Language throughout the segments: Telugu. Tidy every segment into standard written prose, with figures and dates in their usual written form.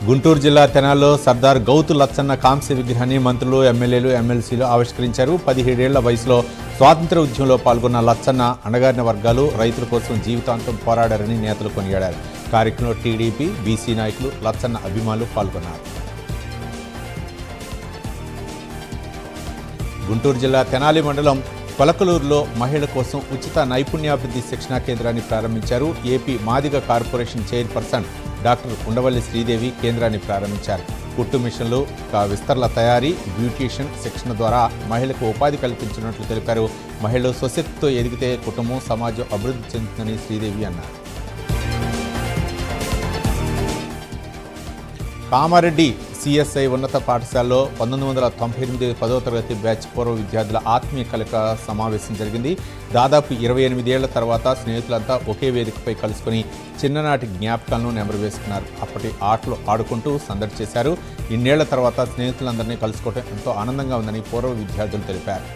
గుంటూరు జిల్లా తెనాల్లో సర్దార్ గౌతు లచ్చన్న కాంస్య విగ్రహాన్ని మంత్రులు, ఎమ్మెల్యేలు, ఎమ్మెల్సీలు ఆవిష్కరించారు. 17 ఏళ్ల వయసులో స్వాతంత్ర ఉద్యమంలో పాల్గొన్న లచ్చన్న అణగారిన వర్గాలు, రైతుల కోసం జీవితాంతం పోరాడారని నేతలు కొనియాడారు. కార్యక్రమంలో టీడీపీ, బీసీ నాయకులు, లచ్చన్న అభిమానులు పాల్గొన్నారు. గుంటూరు జిల్లా తెనాలి మండలం కొలకలూరులో మహిళల కోసం ఉచిత నైపుణ్యాభివృద్ధి శిక్షణా కేంద్రాన్ని ప్రారంభించారు. AP Madiga corporation chairperson doctor Undavalli Sridevi కేంద్రాన్ని ప్రారంభించారు. కుట్టు మిషన్లు, విస్తరణ తయారీ, బ్యూటీషియన్ శిక్షణ ద్వారా మహిళలకు ఉపాధి కల్పించినట్లు తెలిపారు. మహిళలు స్వశక్తితో ఎదిగితే కుటుంబం, సమాజం అభివృద్ధి చెందుతుందని శ్రీదేవి అన్నారు. కామారెడ్డి సిఎస్ఐ ఉన్నత పాఠశాలలో 1998 10వ తరగతి బ్యాచ్ పూర్వ విద్యార్థుల ఆత్మీయ కలయిక సమావేశం జరిగింది. దాదాపు 28 ఏళ్ల తర్వాత స్నేహితులంతా ఒకే వేదికపై కలుసుకొని చిన్ననాటి జ్ఞాపకాలను నెమరు వేసుకున్నారు. అప్పటి ఆటలు ఆడుకుంటూ సందడి చేశారు. ఇన్నేళ్ల తర్వాత స్నేహితులందరినీ కలుసుకోవడం ఎంతో ఆనందంగా ఉందని పూర్వ విద్యార్థులు తెలిపారు.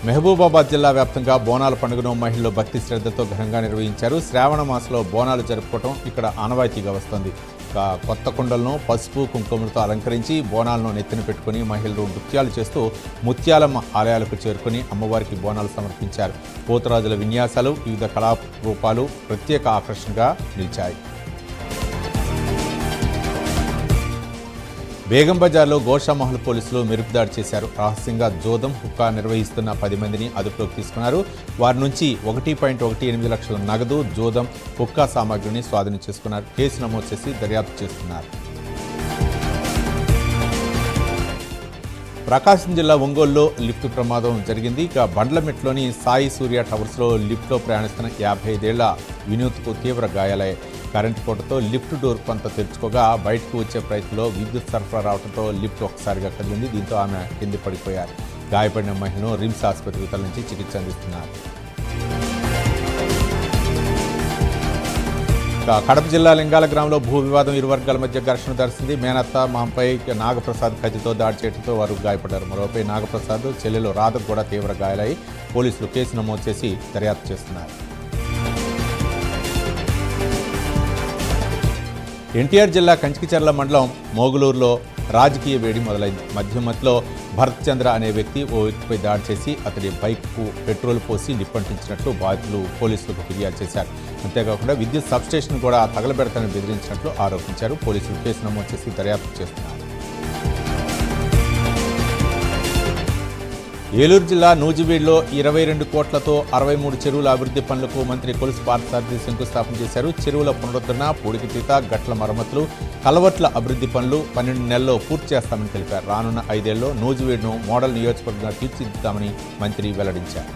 మహబూబాబాద్ జిల్లా వ్యాప్తంగా బోనాల పండుగను మహిళలు భక్తి శ్రద్ధతో ఘనంగా నిర్వహించారు. శ్రావణ మాసంలో బోనాలు జరుపుకోవడం ఇక్కడ ఆనవాయితీగా వస్తుంది. కొత్త కుండలను పసుపు, కుంకుమలతో అలంకరించి బోనాలను నెత్తిన పెట్టుకుని మహిళలు నృత్యాలు చేస్తూ ముత్యాలమ్మ ఆలయాలకు చేరుకుని అమ్మవారికి బోనాలు సమర్పించారు. పోతురాజుల విన్యాసాలు, వివిధ కళారూపాలు ప్రత్యేక ఆకర్షణగా నిలిచాయి. బేగం బజార్లో గోషామహల్ పోలీసులు మెరుపుదాడి చేశారు. రహస్యంగా జోదం, హుక్కా నిర్వహిస్తున్న 10 మందిని అదుపులోకి తీసుకున్నారు. వారి నుంచి 1.18 లక్షల నగదు, జోదం, హుక్కా సామాగ్రిని స్వాధీనం చేసుకున్నారు. కేసు నమోదు చేసి దర్యాప్తు చేస్తున్నారు. ప్రకాశం జిల్లా ఒంగోలులో లిఫ్ట్ ప్రమాదం జరిగింది. ఇక బండ్లమెట్లోని సాయి సూర్య టవర్స్లో లిఫ్ట్లో ప్రయాణిస్తున్న 55 ఏళ్ల వినూత్కు తీవ్ర గాయాలయ్యాయి. కరెంటు కోటతో లిఫ్ట్ డోర్ కొంత తెరుచుకోగా బయటకు వచ్చే ప్రయత్నంలో విద్యుత్ సరఫరా రావడంతో లిఫ్ట్ ఒక్కసారిగా కదిలింది. దీంతో ఆమె కింద పడిపోయారు. గాయపడిన మహిళను రిమ్స్ ఆసుపత్రికి తరలించి చికిత్స అందిస్తున్నారు. కడప జిల్లా లింగాల గ్రామంలో భూ వివాదం ఇరు వర్గాల మధ్య ఘర్షణ జరిగింది. మేనత్త మాంపై నాగప్రసాద్ కత్తితో దాడి చేయడంతో వారు గాయపడ్డారు. మరోపై నాగప్రసాద్ చెల్లెలు రాధకు కూడా తీవ్ర గాయాలై పోలీసులు కేసు నమోదు చేసి దర్యాప్తు చేస్తున్నారు. ఎన్టీఆర్ జిల్లా కంచికిచర్ల మండలం మోగులూరులో రాజకీయ వేడి మొదలైంది. మధ్యలో భరత్ చంద్ర అనే వ్యక్తి ఓ వ్యక్తిపై దాడి చేసి అతడి బైక్కు పెట్రోల్ పోసి నిప్పంటించినట్లు బాధితులు పోలీసులకు ఫిర్యాదు చేశారు. అంతేకాకుండా విద్యుత్ సబ్స్టేషన్ కూడా తగలబెడతానని బెదిరించినట్లు ఆరోపించారు. పోలీసులు కేసు నమోదు చేసి దర్యాప్తు చేస్తున్నారు. ఏలూరు జిల్లా నూజివీడులో 22 కోట్లతో 63 చెరువుల అభివృద్ధి పనులకు మంత్రి కొలుసు పార్థసారథి శంకుస్థాపన చేశారు. చెరువుల పునరుద్ధరణ, పూడికతీత, గట్ల మరమ్మతులు, కలవట్ల అభివృద్ధి పనులు 12 నెలల్లో పూర్తి చేస్తామని తెలిపారు. రానున్న 5 ఏళ్లలో నూజివీడును మోడల్ నియోజకవర్గంగా తీర్చిదిద్దామని మంత్రి వెల్లడించారు.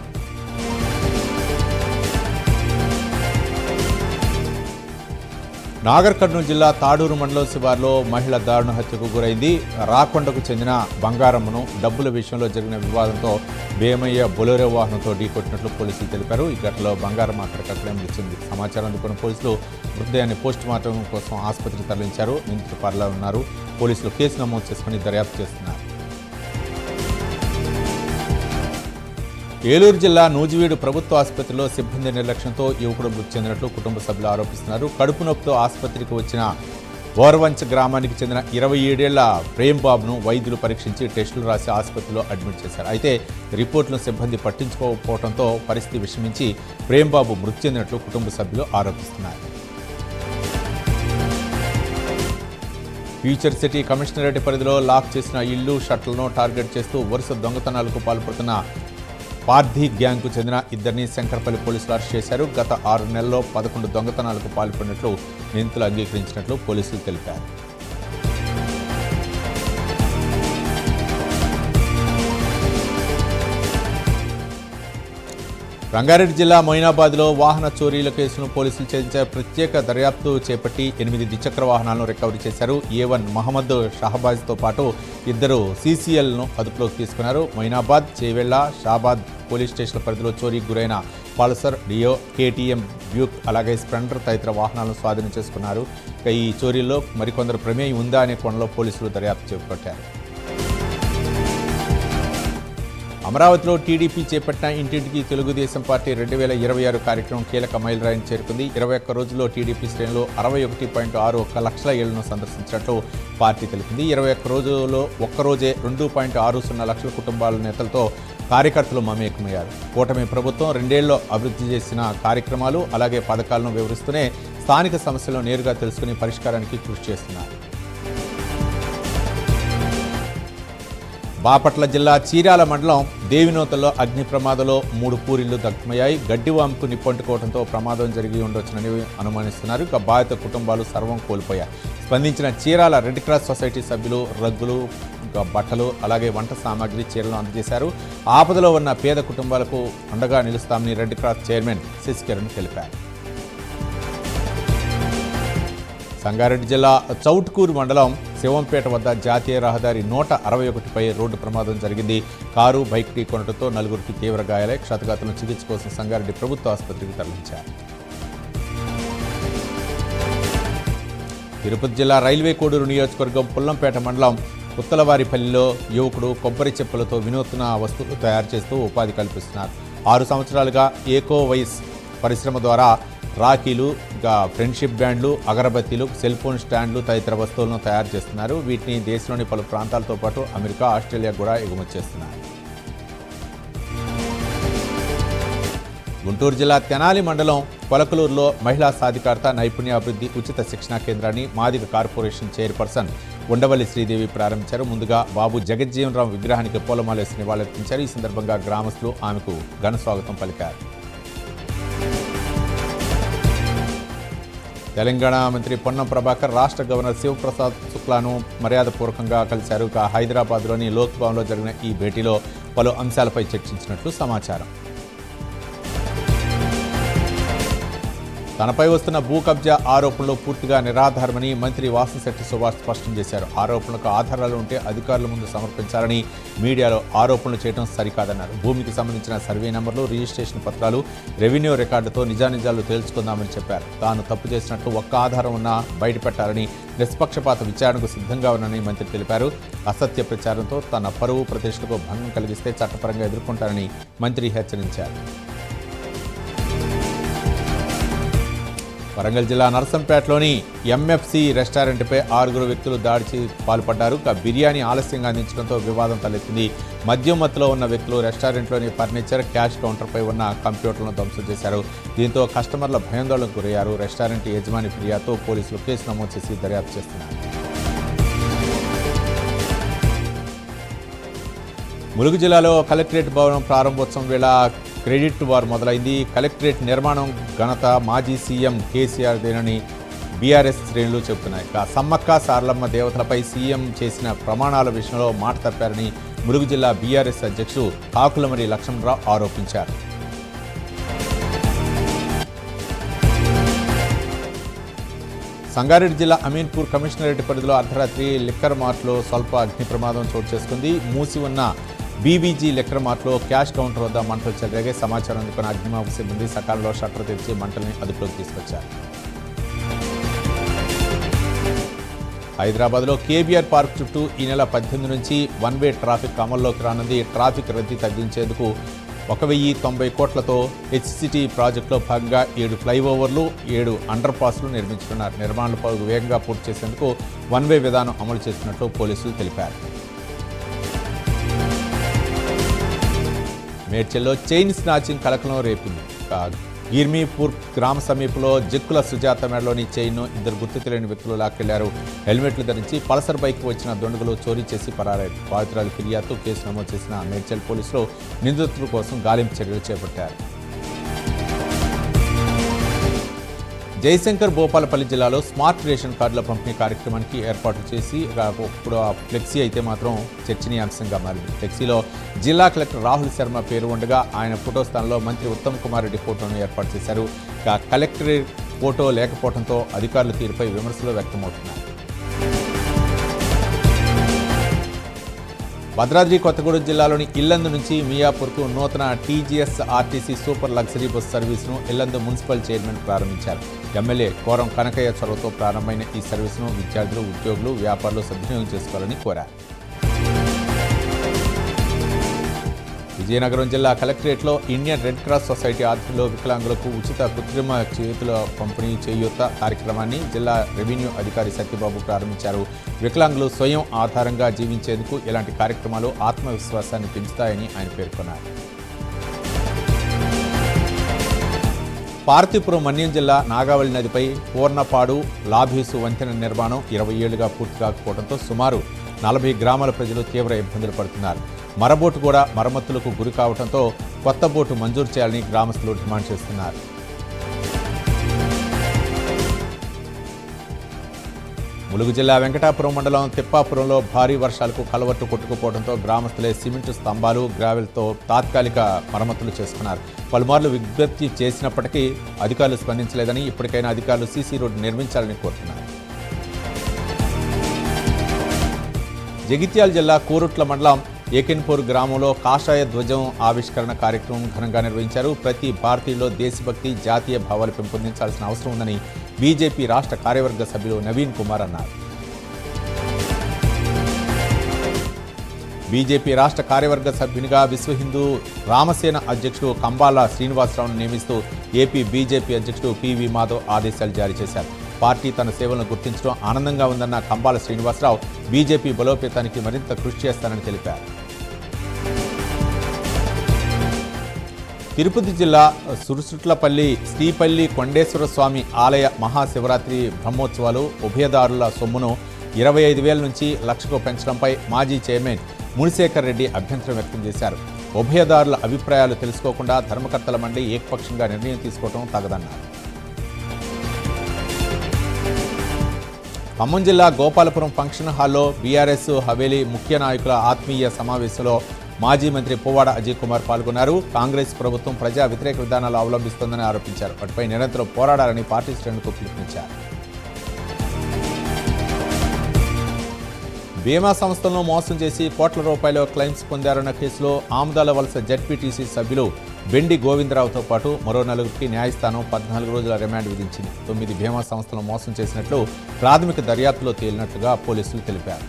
నాగర్ కర్నూలు జిల్లా తాడూరు మండలం శివార్లో మహిళ దారుణ హత్యకు గురైంది. రాకొండకు చెందిన బంగారమ్మను డబ్బుల విషయంలో జరిగిన వివాదంతో భీమయ్య బొలెరో వాహనంతో ఢీకొట్టినట్లు పోలీసులు తెలిపారు. ఈ ఘటనలో బంగారమ్మ అక్కడికక్కడే మృతి చెందింది. సమాచారం అందుకున్న పోలీసులు మృతదేహాన్ని పోస్టుమార్టం కోసం ఆసుపత్రికి తరలించారు. నిందితులు పరలో ఉన్నారు. పోలీసులు కేసు నమోదు చేసుకుని దర్యాప్తు చేస్తున్నారు. ఏలూరు జిల్లా నూజివీడు ప్రభుత్వ ఆసుపత్రిలో సిబ్బంది నిర్లక్ష్యంతో యువకుడు మృతి చెందినట్లు కుటుంబ సభ్యులు ఆరోపిస్తున్నారు. కడుపు నొప్పితో ఆసుపత్రికి వచ్చిన ఓర్వంచ గ్రామానికి చెందిన 27 ఏళ్ల ప్రేమ్బాబును వైద్యులు పరీక్షించి టెస్టులు రాసి ఆసుపత్రిలో అడ్మిట్ చేశారు. అయితే రిపోర్టులను సిబ్బంది పట్టించుకోకపోవడంతో పరిస్థితి విషమించి ప్రేమ్బాబు మృతి చెందినట్లు కుటుంబ సభ్యులు ఆరోపిస్తున్నారు. ఫ్యూచర్ సిటీ కమిషనరేట్ పరిధిలో లాక్ చేసిన ఇళ్లు, షట్లను టార్గెట్ చేస్తూ వరుస దొంగతనాలకు పాల్పడుతున్న పార్థీ గ్యాంగ్కు చెందిన ఇద్దరిని శంకరపల్లి పోలీసులు అరెస్ట్ చేశారు. గత 6 నెలల్లో 11 దొంగతనాలకు పాల్పడినట్లు నిందితులు అంగీకరించినట్లు పోలీసులు తెలిపారు. రంగారెడ్డి జిల్లా మొయినాబాద్లో వాహన చోరీల కేసును పోలీసులు ఛేదించారు. ప్రత్యేక దర్యాప్తు చేపట్టి 8 ద్విచక్ర వాహనాలను రికవరీ చేశారు. A1 మహమ్మద్ షహబాజ్తో పాటు 2 CCLను అదుపులోకి తీసుకున్నారు. మొయినాబాద్, చేవెళ్ల, షాబాద్ పోలీస్ స్టేషన్ల పరిధిలో చోరీకి గురైన పల్సర్, డియో, KTM, బ్యూక్, అలాగే స్ప్లెండర్ తదితర వాహనాలను స్వాధీనం చేసుకున్నారు. ఈ చోరీల్లో మరికొందరు ప్రమేయం ఉందా అనే కోణంలో పోలీసులు దర్యాప్తు చేపట్టారు. అమరావతిలో టీడీపీ చేపట్టిన ఇంటింటికి తెలుగుదేశం పార్టీ 2026 కార్యక్రమం కీలక మైలురాయిని చేరుకుంది. 21 రోజుల్లో టీడీపీ శ్రేణులు 61.61 లక్షల ఇళ్లను సందర్శించినట్లు పార్టీ తెలిపింది. 21 రోజుల్లో ఒక్కరోజే 2.60 లక్షల కుటుంబాల నేతలతో కార్యకర్తలు మమేకమయ్యారు. కూటమి ప్రభుత్వం 2 ఏళ్లలో అభివృద్ధి చేసిన కార్యక్రమాలు అలాగే పథకాలను వివరిస్తూనే స్థానిక సమస్యలను నేరుగా తెలుసుకుని పరిష్కారానికి కృషి చేస్తున్నారు. బాపట్ల జిల్లా చీరాల మండలం దేవినూతల్లో అగ్ని ప్రమాదంలో 3 పూరిళ్లు దగ్ధమయ్యాయి. గడ్డివాంకు నిప్పంటుకోవడంతో ప్రమాదం జరిగి ఉండొచ్చునని అనుమానిస్తున్నారు. ఇక బాధిత కుటుంబాలు సర్వం కోల్పోయాయి. స్పందించిన చీరాల రెడ్ క్రాస్ సొసైటీ సభ్యులు రగ్గులు, ఇంకా బట్టలు అలాగే వంట సామాగ్రి చీరలను అందజేశారు. ఆపదలో ఉన్న పేద కుటుంబాలకు అండగా నిలుస్తామని రెడ్ క్రాస్ చైర్మన్ శశికిరణ్ తెలిపారు. సంగారెడ్డి జిల్లా చౌట్కూరు మండలం శివంపేట వద్ద జాతీయ రహదారి 161పై రోడ్డు ప్రమాదం జరిగింది. కారు బైక్ ఢీకొనడంతో 4గురికి తీవ్ర గాయాలై క్షతగాతులను చికిత్స కోసం సంగారెడ్డి ప్రభుత్వ ఆసుపత్రికి తరలించారు. తిరుపతి జిల్లా రైల్వే కోడూరు నియోజకవర్గం పుల్లంపేట మండలం ఉత్తలవారిపల్లిలో యువకుడు కొబ్బరి చెప్పులతో వినూత్న వస్తువులు తయారు చేస్తూ ఉపాధి కల్పిస్తున్నారు. 6 సంవత్సరాలుగా ఏకో వైస్ పరిశ్రమ ద్వారా రాఖీలు, ఇంకా ఫ్రెండ్షిప్ బ్యాండ్లు, అగరబత్తీలు, సెల్ ఫోన్ స్టాండ్లు తదితర వస్తువులను తయారు చేస్తున్నారు. వీటిని దేశంలోని పలు ప్రాంతాలతో పాటు అమెరికా, ఆస్ట్రేలియా కూడా ఎగుమతి చేస్తున్నారు. గుంటూరు జిల్లా తెనాలి మండలం కొలకలూరులో మహిళా సాధికారత నైపుణ్యాభివృద్ధి ఉచిత శిక్షణా కేంద్రాన్ని మాదిగ కార్పొరేషన్ చైర్పర్సన్ ఉండవల్లి శ్రీదేవి ప్రారంభించారు. ముందుగా బాబు జగజ్జీవన్ రామ్ విగ్రహానికి పూలమాలేసి నివాళులర్పించారు. ఈ సందర్భంగా గ్రామస్తులు ఆమెకు ఘన స్వాగతం పలికారు. తెలంగాణ మంత్రి పొన్నం ప్రభాకర్ రాష్ట్ర గవర్నర్ శివప్రసాద్ శుక్లాను మర్యాదపూర్వకంగా కలిశారు. హైదరాబాద్లోని లోక్ భవన్లో జరిగిన ఈ భేటీలో పలు అంశాలపై చర్చించినట్లు సమాచారం. తనపై వస్తున్న భూ కబ్జా ఆరోపణలు పూర్తిగా నిరాధారమని మంత్రి వాసంశెట్టి సుభాష్ స్పష్టం చేశారు. ఆరోపణలకు ఆధారాలు ఉంటే అధికారుల ముందు సమర్పించాలని, మీడియాలో ఆరోపణలు చేయడం సరికాదన్నారు. భూమికి సంబంధించిన సర్వే నంబర్లు, రిజిస్ట్రేషన్ పత్రాలు, రెవెన్యూ రికార్డుతో నిజానిజాలు తేల్చుకుందామని చెప్పారు. తాను తప్పు చేసినట్లు ఒక్క ఆధారం ఉన్నా బయటపెట్టాలని, నిష్పక్షపాత విచారణకు సిద్ధంగా ఉన్నానని మంత్రి తెలిపారు. అసత్య ప్రచారంతో తన పరువు ప్రతిష్టకు భంగం కలిగిస్తే చట్టపరంగా ఎదుర్కొంటారని మంత్రి హెచ్చరించారు. వరంగల్ జిల్లా నర్సంపేటలోని ఎంఎఫ్సి రెస్టారెంట్పై 6 వ్యక్తులు దాడికి పాల్పడ్డారు. బిర్యానీ ఆలస్యంగా అందించడంతో వివాదం తలెత్తింది. మద్యం మత్తులో ఉన్న వ్యక్తులు రెస్టారెంట్లోని ఫర్నిచర్, క్యాష్ కౌంటర్పై ఉన్న కంప్యూటర్లను ధ్వంసం చేశారు. దీంతో కస్టమర్ల భయాందోళనకు గురయ్యారు. రెస్టారెంట్ యజమాని ఫిర్యాదుతో పోలీసులు కేసు నమోదు చేసి దర్యాప్తు చేస్తున్నారు. ములుగు జిల్లాలో కలెక్టరేట్ భవనం ప్రారంభోత్సవం వేళ క్రెడిట్ వార్ మొదలైంది. కలెక్టరేట్ నిర్మాణం ఘనత మాజీ సీఎం కేసీఆర్ దేనని బీఆర్ఎస్ శ్రేణులు చెబుతున్నాయి. సమ్మక్క సారలమ్మ దేవతలపై సీఎం చేసిన ప్రమాణాల విషయంలో మాట తప్పారని ములుగు జిల్లా బీఆర్ఎస్ అధ్యక్షుడు కాకులమరి లక్ష్మణరావు ఆరోపించారు. సంగారెడ్డి జిల్లా అమీన్పూర్ కమిషనరేట్ పరిధిలో అర్ధరాత్రి లిక్కర్ మార్ట్లో స్వల్ప అగ్ని ప్రమాదం చోటు చేసుకుంది. మూసి ఉన్న బీబీజీ లిక్కర్ మార్ట్లో క్యాష్ కౌంటర్ వద్ద మంటలు చెలరేగే సమాచారం అందుకున్న అగ్నిమాపక సిబ్బంది సకాలంలో షట్టర్ తెరిచి మంటల్ని అదుపులోకి తీసుకొచ్చారు. హైదరాబాద్లో కేబీఆర్ పార్క్ చుట్టూ ఈ నెల 18 నుంచి 1 వే ట్రాఫిక్ అమల్లోకి రానుంది. ట్రాఫిక్ రద్దీ తగ్గించేందుకు 1090 కోట్లతో హెచ్సిటీ ప్రాజెక్టులో భాగంగా 7 ఫ్లైఓవర్లు, 7 అండర్ పాస్లు నిర్మించుకున్నారు. నిర్మాణ పనులు వేగంగా పూర్తి చేసేందుకు 1 వే విధానం అమలు చేస్తున్నట్లు పోలీసులు తెలిపారు. మేడ్చల్లో చైన్ స్నాచింగ్ కలకలం రేపింది. గిర్మీపూర్ గ్రామ సమీపంలో జక్కుల సుజాత మెడలోని చైన్ను 2 గుర్తు తెలియని వ్యక్తులు లాక్కెళ్లారు. హెల్మెట్లు ధరించి పల్సర్ బైక్ వచ్చిన దొండగులు చోరీ చేసి పరారయ్యారు. బాధితురాలు ఫిర్యాదుతో కేసు నమోదు చేసిన మేడ్చల్ పోలీసులు నిందితుల కోసం గాలింపు చర్యలు చేపట్టారు. జయశంకర్ భూపాలపల్లి జిల్లాలో స్మార్ట్ రేషన్ కార్డుల పంపిణీ కార్యక్రమానికి ఏర్పాటు చేసి ఇప్పుడు ఆ ఫ్లెక్సీ అయితే మాత్రం చర్చనీయాంశంగా మారింది. ఫ్లెక్సీలో జిల్లా కలెక్టర్ రాహుల్ శర్మ పేరు ఉండగా ఆయన ఫోటో స్థానంలో మంత్రి ఉత్తమ్ కుమార్ రెడ్డి ఫోటోను ఏర్పాటు చేశారు. కలెక్టర్ ఫోటో లేకపోవడంతో అధికారుల తీరుపై విమర్శలు వ్యక్తమవుతున్నాయి. భద్రాద్రి కొత్తగూడెం జిల్లాలోని ఇల్లందు నుంచి మియాపూర్కు నూతన TGS RTC super luxury bus సర్వీసును ఇల్లందు మున్సిపల్ చైర్మన్ ప్రారంభించారు. ఎమ్మెల్యే కోరం కనకయ్య చొరవతో ప్రారంభమైన ఈ సర్వీసును విద్యార్థులు, ఉద్యోగులు, వ్యాపారులు సద్వినియోగం చేసుకోవాలని కోరారు. విజయనగరం జిల్లా కలెక్టరేట్లో ఇండియన్ రెడ్ క్రాస్ సొసైటీ ఆధ్వర్యంలో వికలాంగులకు ఉచిత కృత్రిమ చేతుల పంపిణీ చేయూత కార్యక్రమాన్ని జిల్లా రెవెన్యూ అధికారి సత్యబాబు ప్రారంభించారు. వికలాంగులు స్వయం ఆధారంగా జీవించేందుకు ఇలాంటి కార్యక్రమాలు ఆత్మవిశ్వాసాన్ని పెంచుతాయని ఆయన పేర్కొన్నారు. పార్తీపురం మన్యం జిల్లా నాగావళి నదిపై పూర్ణపాడు లాభీసు వంతెన నిర్మాణం 20 ఏళ్లుగా పూర్తి కాకపోవడంతో సుమారు 40 గ్రామాల ప్రజలు తీవ్ర ఇబ్బందులు పడుతున్నారు. మరబోటు కూడా మరమ్మతులకు గురి కావడంతో కొత్త బోటు మంజూరు చేయాలని గ్రామస్తులు డిమాండ్ చేస్తున్నారు. ములుగు జిల్లా వెంకటాపురం మండలం తిప్పాపురంలో భారీ వర్షాలకు కలవట్టు కొట్టుకుపోవడంతో గ్రామస్తులే సిమెంటు స్తంభాలు గ్రావెల్తో తాత్కాలిక మరమ్మతులు చేసుకున్నారు. పలుమార్లు విజ్ఞప్తి చేసినప్పటికీ అధికారులు స్పందించలేదని ఇప్పటికైనా అధికారులు సీసీ రోడ్డు నిర్మించాలని కోరుతున్నారు. జగిత్యాల జిల్లా కోరుట్ల మండలం ఏకెన్పూర్ గ్రామంలో కాషాయ ధ్వజం ఆవిష్కరణ కార్యక్రమం ఘనంగా నిర్వహించారు. ప్రతి భారతీయులో దేశభక్తి జాతీయ భావాలు పెంపొందించాల్సిన అవసరం ఉందని బీజేపీ రాష్ట్ర కార్యవర్గ సభ్యులు నవీన్ కుమార్ అన్నారు. బీజేపీ రాష్ట్ర కార్యవర్గ సభ్యునిగా విశ్వ హిందూ రామసేన అధ్యక్షుడు కంబాల శ్రీనివాసరావును నియమిస్తూ ఏపీ బీజేపీ అధ్యక్షుడు పివి మాధవ్ ఆదేశాలు జారీ చేశారు. పార్టీ తన సేవలను గుర్తించడం ఆనందంగా ఉందన్న కంబాల శ్రీనివాసరావు బీజేపీ బలోపేతానికి మరింత కృషి చేస్తానని తెలిపారు. తిరుపతి జిల్లా సురుసుట్లపల్లి శ్రీపల్లి కొండేశ్వర స్వామి ఆలయ మహాశివరాత్రి బ్రహ్మోత్సవాలు ఉభయదారుల సొమ్మును 25,000 నుంచి 1,00,000కు పెంచడంపై మాజీ చైర్మన్ మునిశేఖర్ రెడ్డి అభ్యంతరం వ్యక్తం చేశారు. ఉభయదారుల అభిప్రాయాలు తెలుసుకోకుండా ధర్మకర్తల మండలి ఏకపక్షంగా నిర్ణయం తీసుకోవడం తగదన్నారు. ఖమ్మం జిల్లా గోపాలపురం ఫంక్షన్ హాల్లో బీఆర్ఎస్ హవేలీ ముఖ్య నాయకుల ఆత్మీయ సమావేశంలో మాజీ మంత్రి పువ్వాడ అజయ్ కుమార్ పాల్గొన్నారు. కాంగ్రెస్ ప్రభుత్వం ప్రజా వ్యతిరేక విధానాలు అవలంబిస్తోందని ఆరోపించారు. వాటిపై నిరంతరం పోరాడాలని పార్టీ శ్రేణులకు పిలుపునిచ్చారు. బీమా సంస్థలను మోసం చేసి కోట్ల రూపాయల క్లెయిమ్స్ పొందారన్న కేసులో ఆముదాల వలస జెడ్పీటీసీ సభ్యులు బెండి గోవిందరావుతో పాటు మరో 4గురికి న్యాయస్థానం 14 రోజుల రిమాండ్ విధించింది. 9 బీమా సంస్థలను మోసం చేసినట్లు ప్రాథమిక దర్యాప్తులో తేలినట్లుగా పోలీసులు తెలిపారు.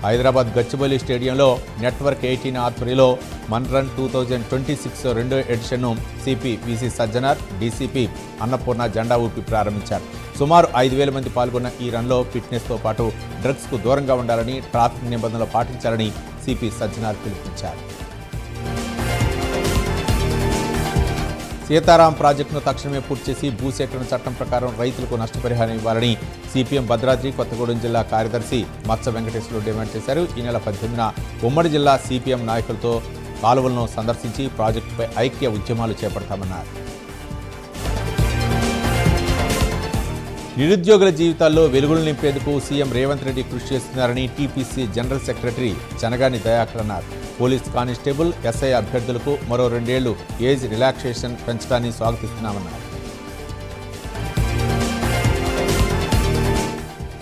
హైదరాబాద్ గచ్చిబౌలి స్టేడియంలో నెట్వర్క్ 18 ఆధ్వర్యంలో మన్ రన్ 2026 రెండో ఎడిషన్ను CP VC Sajjanar, DCP Annapurna జెండా ఊపి ప్రారంభించారు. సుమారు 5,000 మంది పాల్గొన్న ఈ రన్లో ఫిట్నెస్తో పాటు డ్రగ్స్కు దూరంగా ఉండాలని, ట్రాఫిక్ నిబంధనలు పాటించాలని సిపి సజ్జనార్ పిలుపునిచ్చారు. సీతారాం ప్రాజెక్టును తక్షణమే పూర్తి చేసి భూసేకరణ చట్టం ప్రకారం రైతులకు నష్టపరిహారం ఇవ్వాలని సిపిఎం భద్రాద్రి కొత్తగూడెం జిల్లా కార్యదర్శి మత్స వెంకటేశ్వరరావు డిమాండ్ చేశారు. ఈ నెల 18న ఉమ్మడి జిల్లా సిపిఎం నాయకులతో కాలువలను సందర్శించి ప్రాజెక్టుపై ఐక్య ఉద్యమాలు చేపడతామన్నారు. నిరుద్యోగుల జీవితాల్లో వెలుగులు నింపేందుకు సీఎం రేవంత్ రెడ్డి కృషి చేస్తున్నారని TPC general secretary Chanagani Dayakar అన్నారు. పోలీస్ కానిస్టేబుల్, ఎస్ఐ అభ్యర్థులకు మరో 2 ఏళ్లు ఏజ్ రిలాక్సేషన్ పెంచడాన్ని స్వాగతిస్తున్నామన్నారు.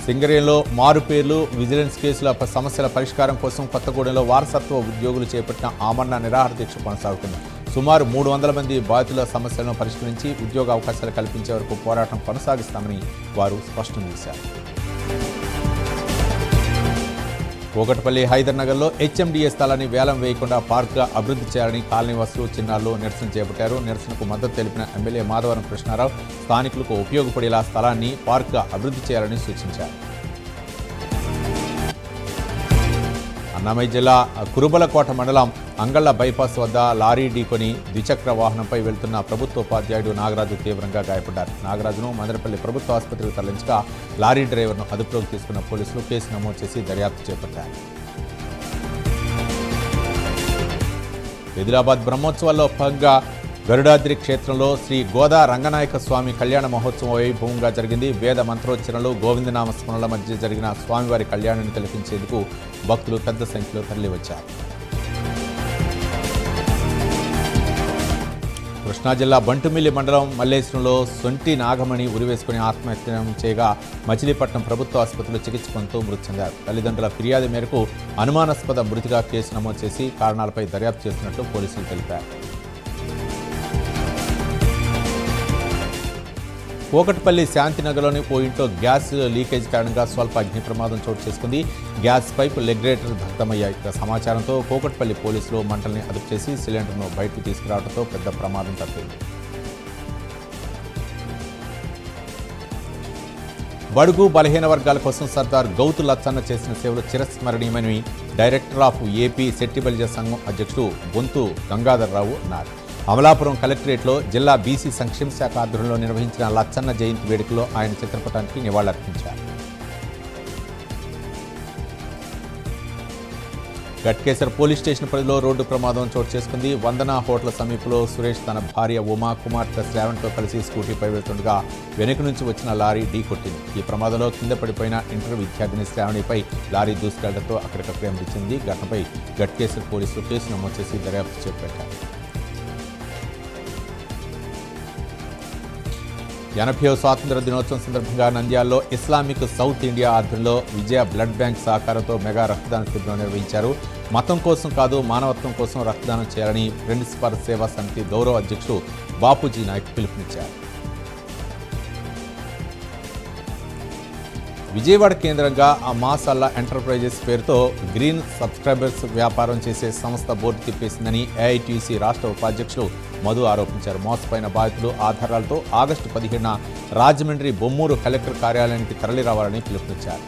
సింగరేణిలో మారు పేర్లు, విజిలెన్స్ కేసుల సమస్యల పరిష్కారం కోసం కొత్తగూడెంలో వారసత్వ ఉద్యోగులు చేపట్టిన ఆమరణ నిరాహార దీక్ష కొనసాగుతుంది. సుమారు 300 మంది బాధితుల సమస్యలను పరిష్కరించి ఉద్యోగ అవకాశాలు కల్పించే వరకు పోరాటం కొనసాగిస్తామని వారు స్పష్టం చేశారు. కోకట్పల్లి హైదర్ నగర్లో హెచ్ఎండిఏ స్థలాన్ని వేలం వేయకుండా పార్క్గా అభివృద్ధి చేయాలని కాలనీవాసులు చిన్నారులు నిరసన చేపట్టారు. నిరసనకు మద్దతు తెలిపిన ఎమ్మెల్యే మాధవరం కృష్ణారావు స్థానికులకు ఉపయోగపడేలా స్థలాన్ని పార్క్గా అభివృద్ధి చేయాలని సూచించారు. అన్నమయ్య జిల్లా కురుబలకోట మండలం అంగళ్ల బైపాస్ వద్ద లారీ ఢీకొని ద్విచక్ర వాహనంపై వెళ్తున్న ప్రభుత్వ ఉపాధ్యాయుడు నాగరాజు తీవ్రంగా గాయపడ్డారు. నాగరాజును మదనపల్లి ప్రభుత్వ ఆసుపత్రికి తరలించగా లారీ డ్రైవర్ను అదుపులోకి తీసుకున్న పోలీసులు కేసు నమోదు చేసి దర్యాప్తు చేపట్టారు. ఆదిలాబాద్ బ్రహ్మోత్సవాల్లో భాగంగా గరుడాద్రి క్షేత్రంలో శ్రీ గోదా రంగనాయక స్వామి కళ్యాణ మహోత్సవం వైభవంగా జరిగింది. వేద మంత్రోచ్చరణలు, గోవిందనామ స్మరణల మధ్య జరిగిన స్వామివారి కళ్యాణాన్ని తిలకించేందుకు భక్తులు పెద్ద సంఖ్యలో తరలివచ్చారు. కృష్ణా జిల్లా బంటుమిల్లి మండలం మల్లేశ్వరంలో సొంటి నాగమణి ఉరివేసుకుని ఆత్మహత్య చేయగా మచిలీపట్నం ప్రభుత్వ ఆసుపత్రిలో చికిత్స పొందుతూ మృతి చెందారు. తల్లిదండ్రుల ఫిర్యాదు మేరకు అనుమానాస్పద మృతిగా కేసు నమోదు చేసి కారణాలపై దర్యాప్తు చేస్తున్నట్లు పోలీసులు తెలిపారు. కూకట్పల్లి శాంతినగర్లోని ఓ ఇంట్లో గ్యాస్ లీకేజ్ కారణంగా స్వల్ప అగ్ని ప్రమాదం చోటు చేసుకుంది. గ్యాస్ పైప్ రెగ్యులేటర్ దగ్ధమయ్యాయి. సమాచారంతో కూకట్పల్లి పోలీసులు మంటల్ని అదుపు చేసి సిలిండర్ను బయటకు తీసుకురావడంతో పెద్ద ప్రమాదం తప్పింది. బడుగు బలహీన వర్గాల కోసం సర్దార్ గౌతు లచ్చన్న చేసిన సేవలు చిరస్మరణీయమని director of AP Shetty Balija సంఘం అధ్యక్షుడు బొంతు గంగాధర్రావు అన్నారు. అమలాపురం కలెక్టరేట్లో జిల్లా బీసీ సంక్షేమ శాఖ ఆధ్వర్యంలో నిర్వహించిన లచ్చన్న జయంతి వేడుకలో ఆయన చిత్రపటానికి నివాళులర్పించారు. గట్కేసర్ పోలీస్ స్టేషన్ పరిధిలో రోడ్డు ప్రమాదం చోటు చేసుకుంది. వందన హోటల్ సమీపంలో సురేష్ తన భార్య ఉమా కుమార్తె శ్రావణ్తో కలిసి స్కూటీపై వెళ్తుండగా వెనుక నుంచి వచ్చిన లారీ ఢీకొట్టింది. ఈ ప్రమాదంలో కింద పడిపోయిన ఇంటర్ విద్యార్థిని శ్రావణిపై లారీ దూసుకెళ్లడంతో అక్కడికక్కడే మృతి చెంది. ఘటనపై గట్కేసర్ పోలీసులు కేసు నమోదు చేసి దర్యాప్తు చేపట్టారు. 80వ స్వాతంత్ర దినోత్సవం సందర్భంగా నంద్యాలలో ఇస్లామిక్ సౌత్ ఇండియా ఆధ్వర్యంలో విజయ బ్లడ్ బ్యాంక్ సహకారంతో మెగా రక్తదాన శిబిరం నిర్వహించారు. మతం కోసం కాదు మానవత్వం కోసం రక్తదానం చేయాలని ఫ్రెండ్స్ ఫర్ సేవా సమితి గౌరవ అధ్యక్షుడు బాపూజీ నాయక్ పిలుపునిచ్చారు. విజయవాడ కేంద్రంగా ఆ మాసల్లా ఎంటర్ప్రైజెస్ పేరుతో గ్రీన్ సబ్స్క్రైబర్స్ వ్యాపారం చేసే సంస్థ బోర్డు తిప్పేసిందని ఏఐటీసీ రాష్ట్ర ఉపాధ్యక్షులు మధు ఆరోపించారు. మోసపోయిన బాధితులు ఆధారాలతో ఆగస్టు 17న రాజమండ్రి బొమ్మూరు కలెక్టర్ కార్యాలయానికి తరలిరావాలని పిలుపునిచ్చారు.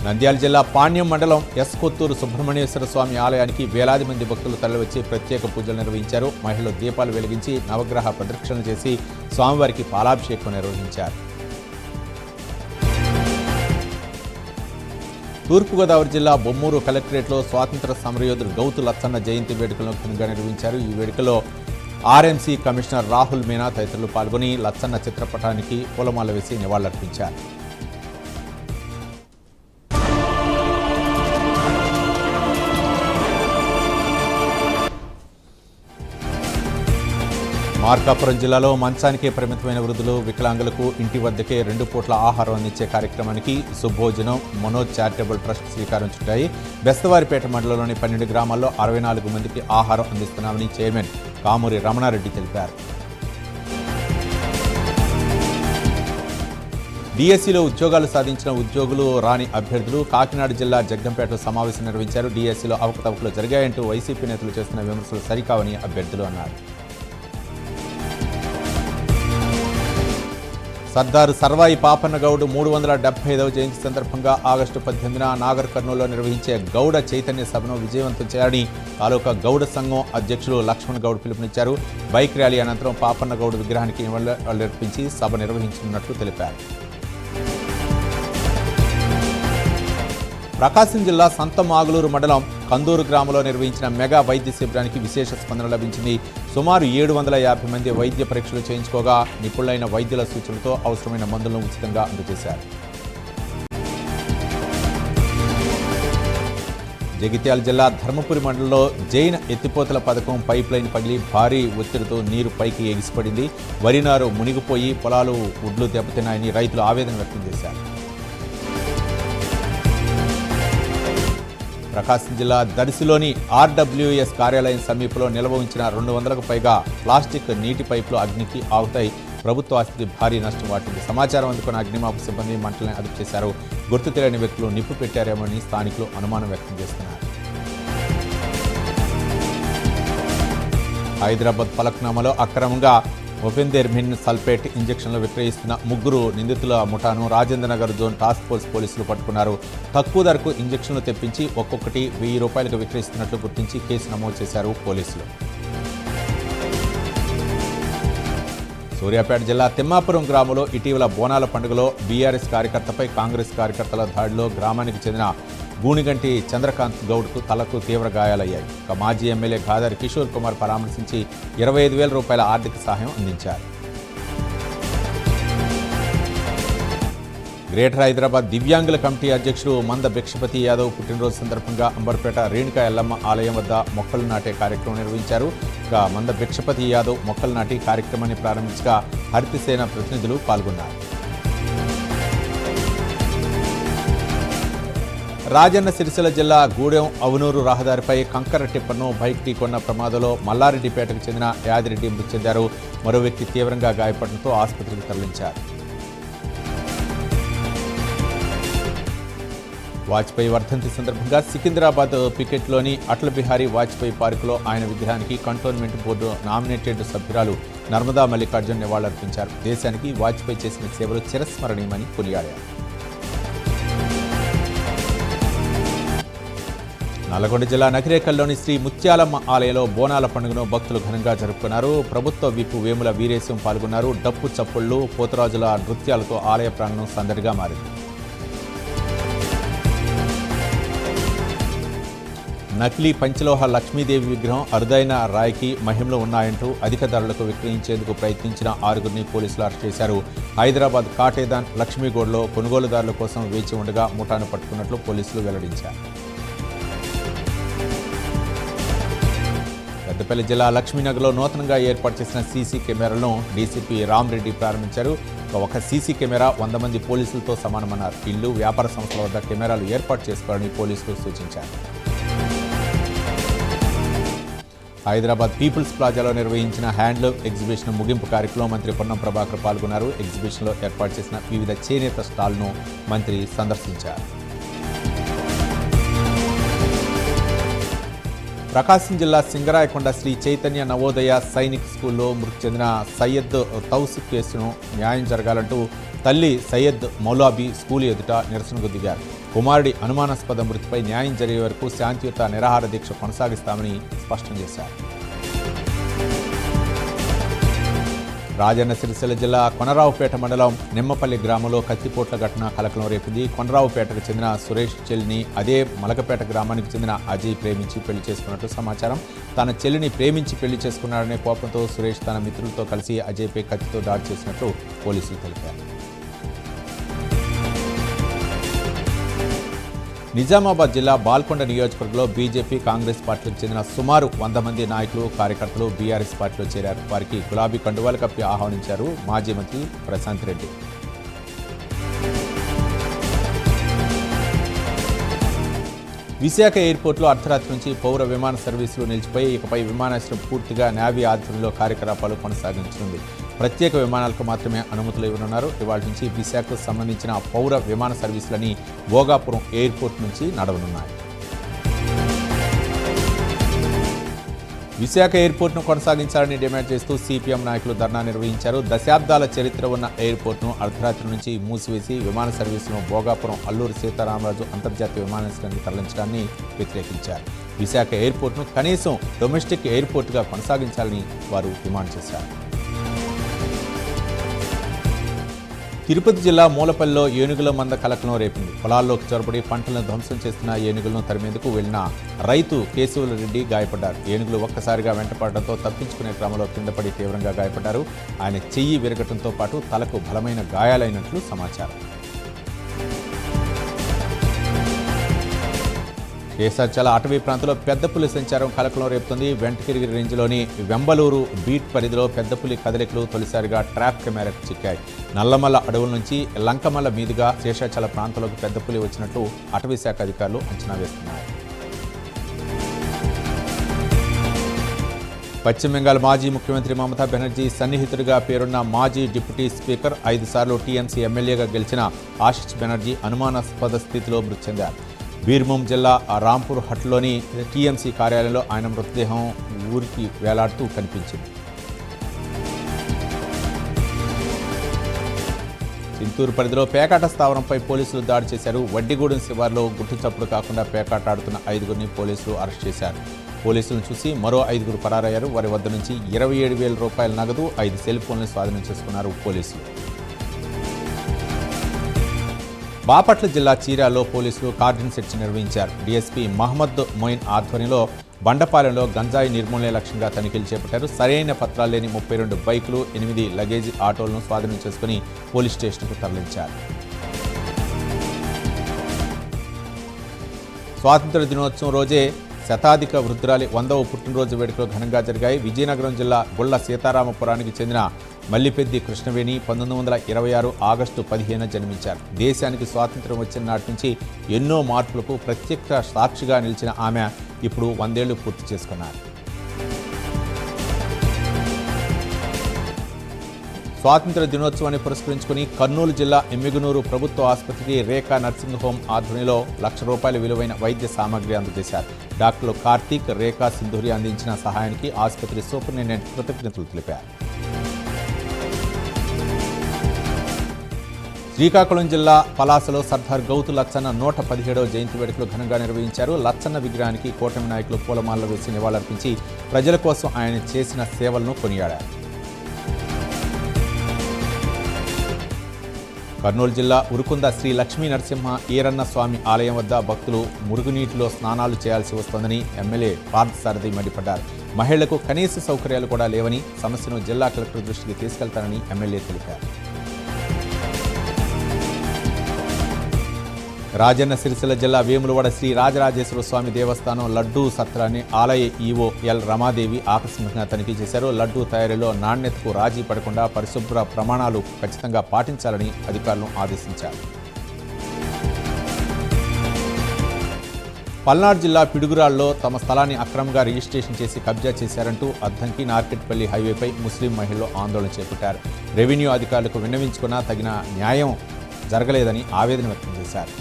నంద్యాల జిల్లా పాణ్యం మండలం కొత్తూరు సుబ్రహ్మణ్యేశ్వర స్వామి ఆలయానికి వేలాది మంది భక్తులు తరలివచ్చి ప్రత్యేక పూజలు నిర్వహించారు. మహిళలు దీపాలు వెలిగించి నవగ్రహ ప్రదక్షిణలు చేసి స్వామివారికి పాలాభిషేకం నిర్వహించారు. తూర్పుగోదావరి జిల్లా బొమ్మూరు కలెక్టరేట్లో స్వాతంత్ర సమరయోధుడు గౌతు లచ్చన్న జయంతి వేడుకలను ఘనంగా నిర్వహించారు. ఈ వేడుకలో ఆర్ఎంసీ కమిషనర్ రాహుల్ మీనా తదితరులు పాల్గొని లచ్చన్న చిత్రపటానికి పూలమాల వేసి నివాళులర్పించారు. మార్కాపురం జిల్లాలో మంచానికే పరిమితమైన వృద్ధులు వికలాంగులకు ఇంటి వద్దకే 2 పూట్ల ఆహారం అందించే కార్యక్రమానికి సుభోజనం మనోజ్ చారిటబుల్ ట్రస్ట్ శ్రీకారం చుట్టాయి. బెస్తవారిపేట మండలంలోని 12 గ్రామాల్లో 64 మందికి ఆహారం అందిస్తున్నామని చైర్మన్ కామూరి రమణారెడ్డి తెలిపారు. డిఎస్సీలో ఉద్యోగాలు సాధించిన ఉద్యోగులు రాని అభ్యర్థులు కాకినాడ జిల్లా జగ్గంపేటలో సమావేశం నిర్వహించారు. డిఎస్సీలో అవకతవకలు జరిగాయంటూ వైసీపీ నేతలు చేస్తున్న విమర్శలు సరికావని అభ్యర్థులు అన్నారు. సర్దార్ సర్వాయి పాపన్నగౌడ్ 375వ జయంతి సందర్భంగా ఆగస్టు 18న నాగర్ కర్నూలులో నిర్వహించే గౌడ చైతన్య సభను విజయవంతం చేయాలని తాలూకా గౌడ సంఘం అధ్యక్షులు లక్ష్మణ్ గౌడ్ పిలుపునిచ్చారు. బైక్ ర్యాలీ అనంతరం పాపన్నగౌడ్ విగ్రహానికి నివాళులర్పించి సభ నిర్వహించనున్నట్లు తెలిపారు. ప్రకాశం జిల్లా సంతమాగులూరు మండలం కందూరు గ్రామంలో నిర్వహించిన మెగా వైద్య శిబిరానికి విశేష స్పందన లభించింది. సుమారు 750 మంది వైద్య పరీక్షలు చేయించుకోగా నిపుణులైన వైద్యుల సూచనలతో అవసరమైన మందులను ఉచితంగా అందజేశారు. జగిత్యాల జిల్లా ధర్మపురి మండలంలో జైన్ ఎత్తిపోతల పథకం పైప్ లైన్ పగిలి భారీ ఒత్తిడితో నీరు పైకి ఎగిసిపడింది. వరి నారు మునిగిపోయి పొలాలు ఉడ్లు దెబ్బతిన్నాయని రైతులు ఆవేదన వ్యక్తం చేశారు. ప్రకాశం జిల్లా దర్శిలోని ఆర్డబ్ల్యూఎస్ కార్యాలయం సమీపంలో నిల్వ ఉంచిన 200కు పైగా ప్లాస్టిక్ నీటి పైపులు అగ్నికి ఆగుతాయి. ప్రభుత్వ ఆస్తికి భారీ నష్టం వాటింది. సమాచారం అందుకున్న అగ్నిమాపక సిబ్బంది మంటలను అదుపు చేశారు. గుర్తు తెలియని వ్యక్తులు నిప్పు పెట్టారేమోని స్థానికులు అనుమానం వ్యక్తం చేస్తున్నారు. హైదరాబాద్ ఫలక్నామాలో అక్రమంగా ఒపెందెర్మిన్ సల్ఫేట్ ఇంజెక్షన్లు విక్రయిస్తున్న 3 నిందితుల ముఠాను రాజేంద్రనగర్ జోన్ టాస్క్ ఫోర్స్ పోలీసులు పట్టుకున్నారు. తక్కువ ధరకు ఇంజెక్షన్లు తెప్పించి ఒక్కొక్కటి 1000 రూపాయలకు విక్రయిస్తున్నట్లు గుర్తించి కేసు నమోదు చేశారు పోలీసులు. సూర్యాపేట జిల్లా తిమ్మాపురం గ్రామంలో ఇటీవల బోనాల పండుగలో బీఆర్ఎస్ కార్యకర్తపై కాంగ్రెస్ కార్యకర్తల దాడిలో గ్రామానికి చెందిన గూనిగంటి చంద్రకాంత్ గౌడ్కు తలకు తీవ్ర గాయాలయ్యాయి. మాజీ ఎమ్మెల్యే గాదారి కిషోర్ కుమార్ పరామర్శించి 25,000 రూపాయల ఆర్థిక సహాయం అందించారు. గ్రేటర్ హైదరాబాద్ దివ్యాంగుల కమిటీ అధ్యక్షుడు మంద భిక్షపతి యాదవ్ పుట్టినరోజు సందర్భంగా అంబర్పేట రేణుకా ఎల్లమ్మ ఆలయం వద్ద మొక్కలు నాటే కార్యక్రమం నిర్వహించారు. ఇక మంద భిక్షపతి యాదవ్ మొక్కలు నాటి కార్యక్రమాన్ని ప్రారంభించగా హరితసేన ప్రతినిధులు పాల్గొన్నారు. రాజన్న సిరిసిల్ల జిల్లా గూడెం అవునూరు రహదారిపై కంకర టిప్పర్ను బైక్ ఢీకొన్న ప్రమాదంలో మల్లారెడ్డిపేటకు చెందిన యాదిరెడ్డి మృతి చెందారు. మరో వ్యక్తి తీవ్రంగా గాయపడడంతో ఆసుపత్రికి తరలించారు. వాజ్పేయి వర్ధంతి సందర్భంగా సికింద్రాబాద్ పికెట్లోని అటల్ బిహారీ వాజ్పేయి పార్కులో ఆయన విగ్రహానికి కంటోన్మెంట్ బోర్డు నామినేటెడ్ సభ్యురాలు నర్మదా మల్లికార్జున్ నివాళులర్పించారు. దేశానికి వాజ్పేయి చేసిన సేవలు చిరస్మరణీయమని కొనియాడారు. నల్లగొండ జిల్లా నకిరేకల్లోని శ్రీ ముత్యాలమ్మ ఆలయంలో బోనాల పండుగను భక్తులు ఘనంగా జరుపుకున్నారు. ప్రభుత్వ విప్ వేముల వీరేశం పాల్గొన్నారు. డప్పు చప్పుళ్లు పోతురాజుల నృత్యాలతో ఆలయ ప్రాంగణం సందడిగా మారింది. నకిలీ పంచలోహ లక్ష్మీదేవి విగ్రహం అరుదైన రాయికి మహిమలు ఉన్నాయంటూ అధిక ధరలకు విక్రయించేందుకు ప్రయత్నించిన 6గురిని పోలీసులు అరెస్ట్ చేశారు. హైదరాబాద్ కాటేదాన్ లక్ష్మీగూడలో కొనుగోలుదారుల కోసం వేచి ఉండగా ముఠాను పట్టుకున్నట్లు పోలీసులు వెల్లడించారు. పెద్దపల్లి జిల్లా లక్ష్మీనగర్లో నూతనంగా ఏర్పాటు చేసిన సీసీ కెమెరాలను డీసీపీ రామరెడ్డి ప్రారంభించారు. ఒక సీసీ కెమెరా 100 మంది పోలీసులతో సమానమన్నారు. ఇల్లు వ్యాపార సంస్థల వద్ద కెమెరాలు ఏర్పాటు చేసుకోవాలని పోలీసులు సూచించారు. హైదరాబాద్ పీపుల్స్ ప్లాజాలో నిర్వహించిన హ్యాండ్లూమ్ ఎగ్జిబిషన్ ముగింపు కార్యక్రమంలో మంత్రి పొన్నం ప్రభాకర్ పాల్గొన్నారు. ఎగ్జిబిషన్లో ఏర్పాటు చేసిన వివిధ చేనేత స్టాల్ను మంత్రి సందర్శించారు. ప్రకాశం జిల్లా సింగరాయకొండ శ్రీ చైతన్య నవోదయ సైనిక్ స్కూల్లో మృతి చెందిన సయ్యద్ తౌసిఫ్ కేసును న్యాయం జరగాలంటూ తల్లి సయ్యద్ మౌలాబీ స్కూల్ ఎదుట నిరసనకు దిగారు. కుమారుడి అనుమానాస్పద మృతిపై న్యాయం జరిగే వరకు శాంతియుత నిరాహార దీక్ష కొనసాగిస్తామని స్పష్టం చేశారు. రాజన్న సిరిసిల్ల జిల్లా కొనరావుపేట మండలం నిమ్మపల్లి గ్రామంలో కత్తిపోట్ల ఘటన కలకలం రేపింది. కొనరావుపేటకు చెందిన సురేష్ చెల్లిని అదే మలకపేట గ్రామానికి చెందిన అజయ్ ప్రేమించి పెళ్లి చేసుకున్నట్టు సమాచారం. తన చెల్లిని ప్రేమించి పెళ్లి చేసుకున్నాడనే కోపంతో సురేష్ తన మిత్రులతో కలిసి అజయ్పై కత్తితో దాడి చేసినట్లు పోలీసులు తెలిపారు. నిజామాబాద్ జిల్లా బాల్కొండ నియోజకవర్గంలో బీజేపీ కాంగ్రెస్ పార్టీలకు చెందిన సుమారు 100 మంది నాయకులు కార్యకర్తలు బీఆర్ఎస్ పార్టీలో చేరారు. వారికి గులాబీ కండువాలు కప్పి ఆహ్వానించారు మాజీ మంత్రి ప్రశాంత్ రెడ్డి. విశాఖ ఎయిర్పోర్ట్లో అర్ధరాత్రి నుంచి పౌర విమాన సర్వీసులు నిలిచిపోయి ఇకపై విమానాశ్రయం పూర్తిగా నేవీ ఆధ్వర్యంలో కార్యకలాపాలు కొనసాగించనుంది. ప్రత్యేక విమానాలకు మాత్రమే అనుమతులు ఇవ్వనున్నారు. ఇవాళ నుంచి విశాఖకు సంబంధించిన పౌర విమాన సర్వీసులని భోగాపురం ఎయిర్పోర్ట్ నుంచి నడవనున్నాయి. విశాఖ ఎయిర్పోర్ట్ను కొనసాగించాలని డిమాండ్ చేస్తూ సిపిఎం నాయకులు ధర్నా నిర్వహించారు. దశాబ్దాల చరిత్ర ఉన్న ఎయిర్పోర్ట్ను అర్ధరాత్రి నుంచి మూసివేసి విమాన సర్వీసులను భోగాపురం అల్లూరి సీతారామరాజు అంతర్జాతీయ విమానాశ్రయానికి తరలించడాన్ని వ్యతిరేకించారు. విశాఖ ఎయిర్పోర్ట్ను కనీసం డొమెస్టిక్ ఎయిర్పోర్ట్గా కొనసాగించాలని వారు డిమాండ్ చేశారు. తిరుపతి జిల్లా మూలపల్లిలో ఏనుగుల మంద కలకలం రేపింది. పొలాల్లోకి చొరబడి పంటలను ధ్వంసం చేస్తున్న ఏనుగులను తరిమేందుకు వెళ్లిన రైతు కేశవుల రెడ్డి గాయపడ్డారు. ఏనుగులు ఒక్కసారిగా వెంటపడడంతో తప్పించుకునే క్రమంలో కిందపడి తీవ్రంగా గాయపడ్డారు. ఆయన చెయ్యి విరగటంతో పాటు తలకు బలమైన గాయాలైనట్లు సమాచారం. కేశాచల అటవీ ప్రాంతంలో పెద్దపులి సంచారం కలకలం రేపుతుంది. వెంటకిరిగిరి రేంజ్లోని వెంబలూరు బీట్ పరిధిలో పెద్దపులి కదలికలు తొలిసారిగా ట్రాప్ కెమెరాకు చిక్కాయి. నల్లమల్ల అడవుల నుంచి లంకమల్ల మీదుగా శేషాచల ప్రాంతంలోకి పెద్దపులి వచ్చినట్లు అటవీ శాఖ అధికారులు అంచనా వేస్తున్నారు. పశ్చిమ బెంగాల్ మాజీ ముఖ్యమంత్రి మమతా బెనర్జీ సన్నిహితుడిగా పేరున్న మాజీ డిప్యూటీ స్పీకర్ 5 సార్లు టీఎంసీ ఎమ్మెల్యేగా గెలిచిన ఆశిష్ బెనర్జీ అనుమానాస్పద స్థితిలో మృతి చెందారు. బీర్భూం జిల్లా రాంపూర్ హట్లోని టీఎంసీ కార్యాలయంలో ఆయన మృతదేహం ఊరికి వేలాడుతూ కనిపించింది. చింతూరు పరిధిలో పేకాట స్థావరంపై పోలీసులు దాడి చేశారు. వడ్డిగూడెం శివార్లో గుట్టు చప్పుడు కాకుండా పేకాట ఆడుతున్న 5గురిని పోలీసులు అరెస్ట్ చేశారు. పోలీసులను చూసి మరో 5గురు పరారయ్యారు. వారి వద్ద నుంచి 27,000 రూపాయల నగదు, 5 సెల్ ఫోన్లను స్వాధీనం చేసుకున్నారు పోలీసులు. బాపట్ల జిల్లా చీరాల్లో పోలీసులు కార్డన్ సెర్చ్ నిర్వహించారు. డీఎస్పీ మహమ్మద్ మొయిన్ ఆధ్వర్యంలో బండపాలెంలో గంజాయి నిర్మూలనే లక్ష్యంగా తనిఖీలు చేపట్టారు. సరైన పత్రాలు లేని 32 బైకులు, 8 లగేజ్ ఆటోలను స్వాధీనం చేసుకుని పోలీస్ స్టేషన్కు తరలించారు. స్వాతంత్ర దినోత్సవం రోజే శతాధిక వృద్ధురాలి 100వ పుట్టినరోజు వేడుకలు ఘనంగా జరిగాయి. విజయనగరం జిల్లా గుళ్ల సీతారామపురానికి చెందిన మల్లిపెద్ది కృష్ణవేణి 1926 ఆగస్టు 15 జన్మించారు. దేశానికి స్వాతంత్ర్యం వచ్చిన నాటి నుంచి ఎన్నో మార్పులకు ప్రత్యక్ష సాక్షిగా నిలిచిన ఆమె ఇప్పుడు 100 ఏళ్లు పూర్తి చేసుకున్నారు. స్వాతంత్ర దినోత్సవాన్ని పురస్కరించుకుని కర్నూలు జిల్లా ఎమ్మిగనూరు ప్రభుత్వ ఆసుపత్రికి రేఖా నర్సింగ్ హోమ్ ఆధ్వర్యంలో ₹1,00,000 విలువైన వైద్య సామాగ్రి అందజేశారు. డాక్టర్లు కార్తీక్, రేఖా సింధూరి అందించిన సహాయానికి ఆసుపత్రి సూపరింటెండెంట్ కృతజ్ఞతలు తెలిపారు. శ్రీకాకుళం జిల్లా పలాసలో సర్దార్ గౌతు లచ్చన్న 117వ జయంతి వేడుకలు ఘనంగా నిర్వహించారు. లచ్చన్న విగ్రహానికి కూటమి నాయకులు పూలమాలలు వేసి నివాళులర్పించి ప్రజల కోసం ఆయన చేసిన సేవలను కొనియాడారు. కర్నూలు జిల్లా ఉరుకుంద శ్రీ లక్ష్మీ నరసింహ ఈరన్న స్వామి ఆలయం వద్ద భక్తులు మురుగునీటిలో స్నానాలు చేయాల్సి వస్తోందని ఎమ్మెల్యే పార్థసారథి మండిపడ్డారు. మహిళలకు కనీస సౌకర్యాలు కూడా లేవని, సమస్యను జిల్లా కలెక్టర్ దృష్టికి తీసుకెళ్తారని ఎమ్మెల్యే తెలిపారు. రాజన్న సిరిసిల్ల జిల్లా వేములవాడ శ్రీ రాజరాజేశ్వర స్వామి దేవస్థానం లడ్డూ సత్రాన్ని ఆలయ ఈవో ఎల్ రమాదేవి ఆకస్మికంగా తనిఖీ చేశారు. లడ్డూ తయారీలో నాణ్యతకు రాజీ పడకుండా పరిశుభ్ర ప్రమాణాలు ఖచ్చితంగా పాటించాలని అధికారులను ఆదేశించారు. పల్నాడు జిల్లా పిడుగురాళ్లలో తమ స్థలాన్ని అక్రమంగా రిజిస్ట్రేషన్ చేసి కబ్జా చేశారంటూ అద్దంకి నార్కెట్పల్లి హైవేపై ముస్లిం మహిళలు ఆందోళన చేపట్టారు. రెవెన్యూ అధికారులకు విన్నవించుకున్నా తగిన న్యాయం జరగలేదని ఆవేదన వ్యక్తం చేశారు.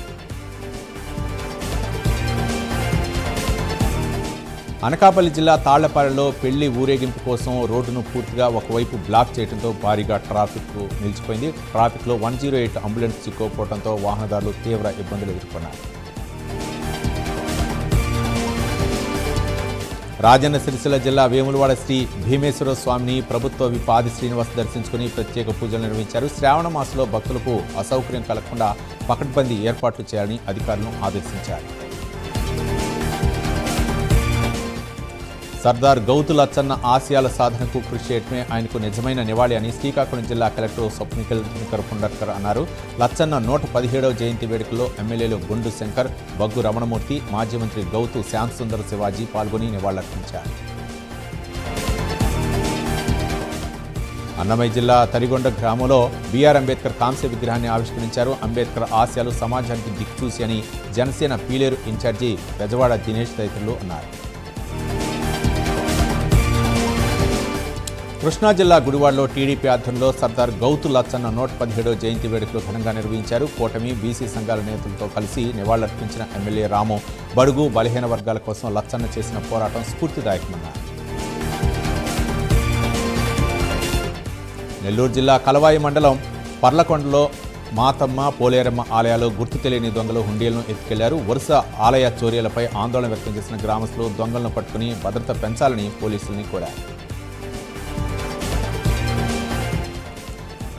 అనకాపల్లి జిల్లా తాళ్లపాలెంలో పెళ్లి ఊరేగింపు కోసం రోడ్డును పూర్తిగా ఒకవైపు బ్లాక్ చేయడంతో భారీగా ట్రాఫిక్ నిలిచిపోయింది. ట్రాఫిక్లో 108 అంబులెన్స్ చిక్కుకోవడంతో వాహనదారులు తీవ్ర ఇబ్బందులు ఎదుర్కొన్నారు. రాజన్న సిరిసిల్ల జిల్లా వేములవాడ శ్రీ భీమేశ్వర స్వామిని ప్రభుత్వ విప్ ఆది శ్రీనివాస్ దర్శించుకుని ప్రత్యేక పూజలు నిర్వహించారు. శ్రావణ మాసంలో భక్తులకు అసౌకర్యం కలగకుండా పకడ్బందీ ఏర్పాట్లు చేయాలని అధికారులను ఆదేశించారు. సర్దార్ గౌతు లచ్చన్న ఆశయాల సాధనకు కృషి చేయడమే ఆయనకు నిజమైన నివాళి అని శ్రీకాకుళం జిల్లా కలెక్టర్ స్వప్నికల్ దినకర్ పుండర్కర్ అన్నారు. లచ్చన్న 117వ జయంతి వేడుకల్లో ఎమ్మెల్యేలు గుండు శంకర్, బగ్గు రమణమూర్తి, మాజీ మంత్రి గౌతు శ్యాంసుందర్ శివాజీ పాల్గొని నివాళులర్పించారు. అన్నమయ్య జిల్లా తరిగొండ గ్రామంలో బీఆర్ అంబేద్కర్ కాంస్య విగ్రహాన్ని ఆవిష్కరించారు. అంబేద్కర్ ఆశయాలు సమాజానికి దిక్చూసి అని జనసేన పీలేరు ఇన్ఛార్జి బెజవాడ దినేష్ తదితరులు అన్నారు. కృష్ణా జిల్లా గుడివాడలో టీడీపీ ఆధ్వర్యంలో సర్దార్ గౌతు లచ్చన్న 117వ జయంతి వేడుకలు ఘనంగా నిర్వహించారు. కూటమి, బీసీ సంఘాల నేతలతో కలిసి నివాళులర్పించిన ఎమ్మెల్యే రాము బడుగు బలహీన వర్గాల కోసం లచ్చన్న చేసిన పోరాటం స్ఫూర్తిదాయకమన్నారు. నెల్లూరు జిల్లా కలవాయి మండలం పర్లకొండలో మాతమ్మ, పోలేరమ్మ ఆలయాలు గుర్తు తెలియని దొంగలు హుండీలను ఎత్తుకెళ్లారు. వరుస ఆలయ చోరీలపై ఆందోళన వ్యక్తం చేసిన గ్రామస్తులు దొంగలను పట్టుకుని భద్రత పెంచాలని పోలీసుల్ని కోరారు.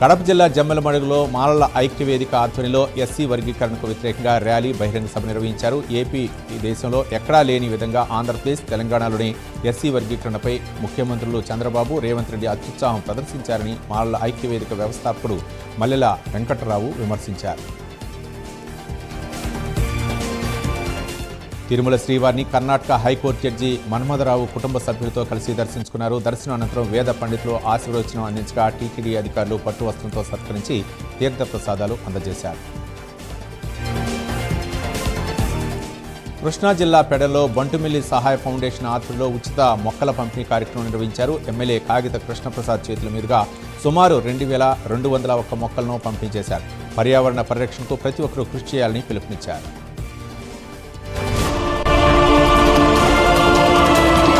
కడప జిల్లా జమ్మలమడుగులో మాలల ఐక్యవేదిక ఆధ్వర్యంలో ఎస్సీ వర్గీకరణకు వ్యతిరేకంగా ర్యాలీ, బహిరంగ సభ నిర్వహించారు. ఏపీ దేశంలో ఎక్కడా లేని విధంగా ఆంధ్రప్రదేశ్, తెలంగాణలోని ఎస్సీ వర్గీకరణపై ముఖ్యమంత్రులు చంద్రబాబు, రేవంత్ రెడ్డి అత్యుత్సాహం ప్రదర్శించారని మాలల ఐక్యవేదిక వ్యవస్థాపకుడు మల్లెల వెంకటరావు విమర్శించారు. తిరుమల శ్రీవారిని కర్ణాటక హైకోర్టు జడ్జి మన్మథరావు కుటుంబ సభ్యులతో కలిసి దర్శించుకున్నారు. దర్శనం అనంతరం వేద పండితులు ఆశీర్వచనం అందించగా టీటీడీ అధికారులు పట్టు వస్త్రంతో సత్కరించి తీర్థప్రసాదాలు అందజేశారు. కృష్ణా జిల్లా పెడలో బంటుమిల్లి సహాయ ఫౌండేషన్ ఆధ్వర్యంలో ఉచిత మొక్కల పంపిణీ కార్యక్రమం నిర్వహించారు. ఎమ్మెల్యే కాగిత కృష్ణప్రసాద్ చేతుల మీదుగా సుమారు 2201 మొక్కలను పంపిణీ చేశారు. పర్యావరణ పరిరక్షణకు ప్రతి ఒక్కరూ కృషి చేయాలని పిలుపునిచ్చారు.